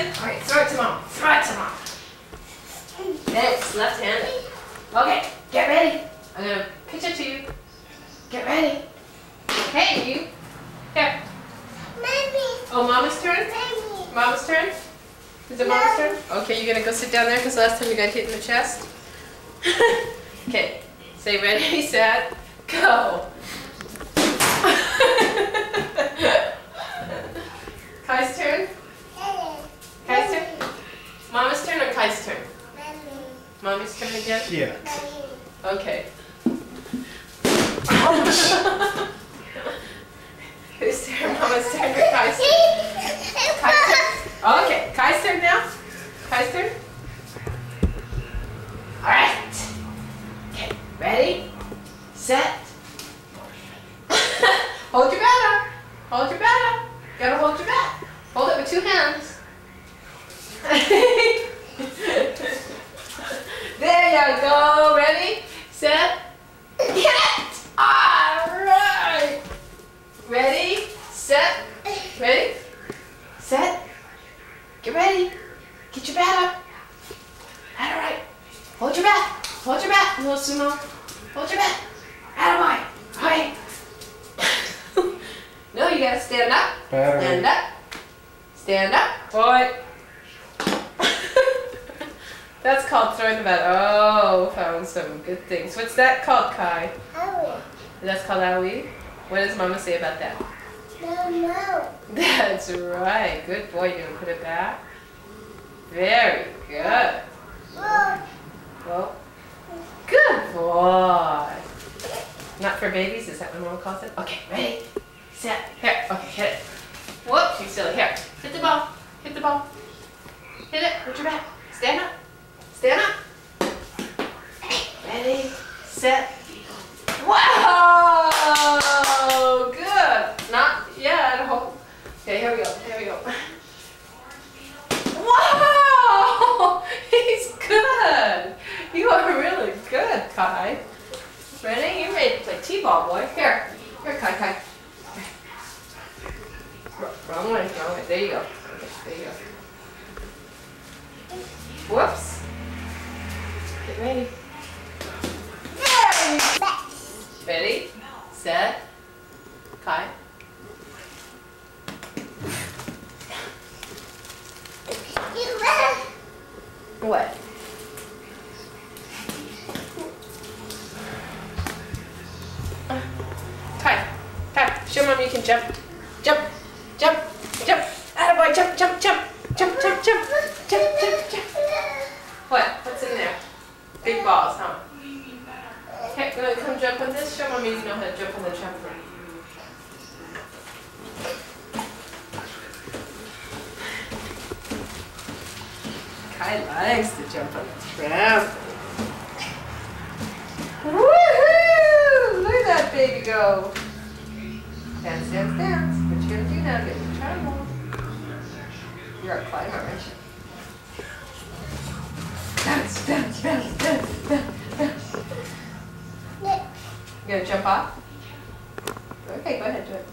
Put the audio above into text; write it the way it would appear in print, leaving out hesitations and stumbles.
left-handed? Okay, throw it to mom. Throw it to mom. Thanks, left-handed. Okay, get ready. I'm gonna pitch it to you. Get ready. Hey, you. Here. Mommy. Oh, Mama's turn? Mommy. Mama's turn? Is it Mama's turn? Okay, you're gonna go sit down there because last time you got hit in the chest. Okay, say ready, set, go. Kai's turn? Kai's turn? Mama's turn or Kai's turn? Mommy's turn again? Yeah. Okay. Whose turn? Mama's turn or Kai's turn? Kai's turn? Okay, Kai's turn now? Kai's turn? Alright. Okay, ready? Set. Hold your bat up. Hold your bat up. Gotta hold your bat. Hold it with 2 hands. There you go. Ready? Set. Get! Alright. Ready? Set. Ready? Set. Get ready. Get your bat up. Alright. Hold your bat. Hold your bat, little sumo. Hold your bat. Attaboy. Alright. No, you gotta stand up. Stand up. Stand up. Boy. That's called throwing the bat. Oh, found some good things. What's that called, Kai? Owie. That's called owie. What does Mama say about that? No. That's right. Good boy. You gonna put it back? Very good. Well, good boy. Not for babies? Is that what Mama calls it? Okay, ready? Set. Here. Okay, hit it. Whoops, you silly. Here. Hit the ball. Hit the ball. Hit it with your bat. Stand up. Stand up. Ready, set. Wow! Good. Not yet. Okay, here we go. Here we go. Wow! He's good. You are really good, Kai. Ready? You're ready to play t-ball, boy. Here. Here, Kai. Wrong way. There you go. Okay, there you go. Whoops. Get ready. Ready, set, Kai. What? Kai, show Mom you can jump. Jump. Attaboy, jump. What? What's in there? Big balls, huh? Okay, gonna come jump on this. Show Mommy you know how to jump on the trampoline. Kai likes to jump on the trampoline. Woohoo! Look at that baby go. Dance. What you gonna do now? Get the trampoline. You're a climber, aren't you? Bounce. You gonna jump off? Okay, go ahead, do it.